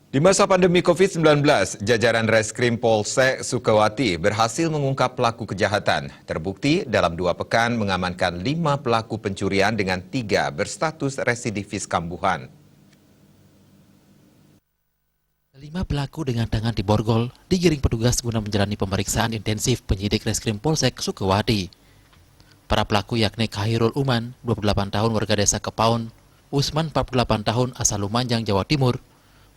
Di masa pandemi COVID-19, jajaran Reskrim Polsek Sukawati berhasil mengungkap pelaku kejahatan. Terbukti dalam 2 pekan mengamankan 5 pelaku pencurian dengan 3 berstatus residivis kambuhan. 5 pelaku dengan tangan diborgol digiring petugas guna menjalani pemeriksaan intensif penyidik Reskrim Polsek Sukawati. Para pelaku yakni Khairul Uman, 28 tahun warga desa Kepaun, Usman, 48 tahun asal Lumajang, Jawa Timur,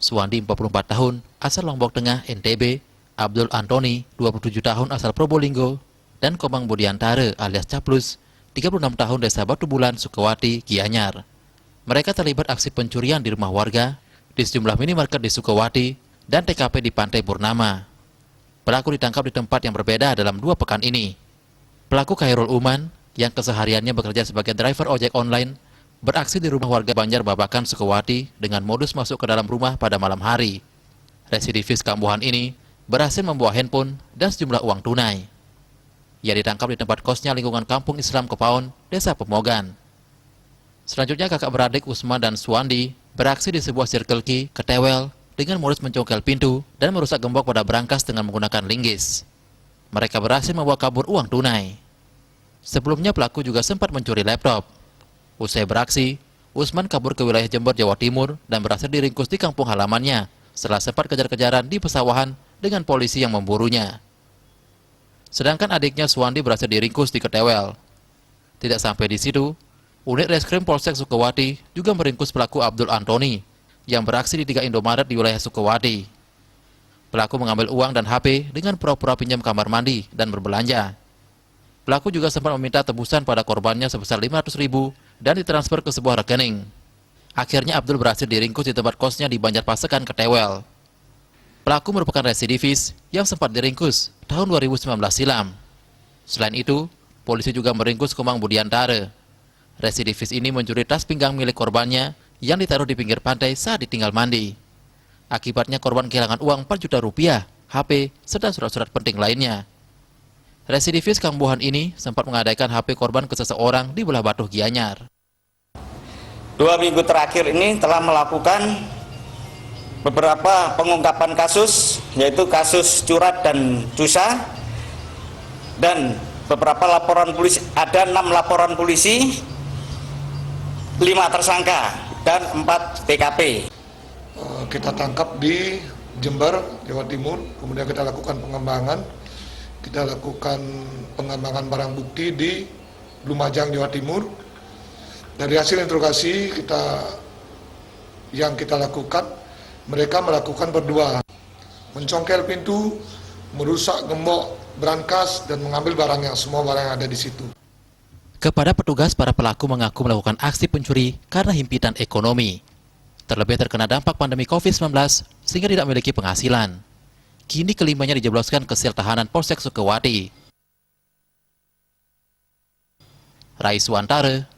Suwandi, 44 tahun asal Lombok Tengah, NTB, Abdul Antoni, 27 tahun asal Probolinggo, dan Komang Budiantara alias Caplus, 36 tahun desa Batu Bulan, Sukawati, Gianyar. Mereka terlibat aksi pencurian di rumah warga, di sejumlah minimarket di Sukawati, dan TKP di Pantai Purnama. Pelaku ditangkap di tempat yang berbeda dalam 2 pekan ini. Pelaku Khairul Uman, yang kesehariannya bekerja sebagai driver ojek online, beraksi di rumah warga Banjar Babakan, Sukawati dengan modus masuk ke dalam rumah pada malam hari. Residivis kambuhan ini berhasil membawa handphone dan sejumlah uang tunai. Ia ditangkap di tempat kosnya lingkungan Kampung Islam Kepaun, Desa Pemogan. Selanjutnya kakak beradik Usman dan Suwandi beraksi di sebuah Circle K, Ketewel, dengan modus mencongkel pintu dan merusak gembok pada berangkas dengan menggunakan linggis. Mereka berhasil membawa kabur uang tunai. Sebelumnya pelaku juga sempat mencuri laptop. Usai beraksi, Usman kabur ke wilayah Jember, Jawa Timur dan berhasil diringkus di kampung halamannya setelah sempat kejar-kejaran di pesawahan dengan polisi yang memburunya. Sedangkan adiknya Suwandi berhasil diringkus di Ketewel. Tidak sampai di situ, unit Reskrim Polsek Sukawati juga meringkus pelaku Abdul Antoni yang beraksi di 3 Indomaret di wilayah Sukawati. Pelaku mengambil uang dan HP dengan pura-pura pinjam kamar mandi dan berbelanja. Pelaku juga sempat meminta tebusan pada korbannya sebesar 500.000 dan ditransfer ke sebuah rekening. Akhirnya Abdul berhasil diringkus di tempat kosnya di Banjarpasekan, Ketewel. Pelaku merupakan residivis yang sempat diringkus tahun 2019 silam. Selain itu, polisi juga meringkus Komang Budiantara. Residivis ini mencuri tas pinggang milik korbannya yang ditaruh di pinggir pantai saat ditinggal mandi. Akibatnya korban kehilangan uang 4 juta rupiah, HP, serta surat-surat penting lainnya. Residivis kambuhan ini sempat menggadaikan HP korban ke seseorang di Belah Batu, Gianyar. 2 minggu terakhir ini telah melakukan beberapa pengungkapan kasus, yaitu kasus curat dan cusa, dan beberapa laporan polisi. Ada 6 laporan polisi, 5 tersangka, dan 4 TKP. Kita tangkap di Jember, Jawa Timur, kemudian kita lakukan pengembangan. Kita lakukan pengembangan barang bukti di Lumajang, Jawa Timur. Dari hasil interogasi yang kita lakukan, mereka melakukan berdua, mencongkel pintu, merusak gembok berangkas, dan mengambil semua barang yang ada di situ. Kepada petugas, para pelaku mengaku melakukan aksi pencuri karena himpitan ekonomi. Terlebih terkena dampak pandemi COVID-19 sehingga tidak memiliki penghasilan. Kini kelimanya dijebloskan ke sel tahanan Polsek Sukawati. Rai Suwantara,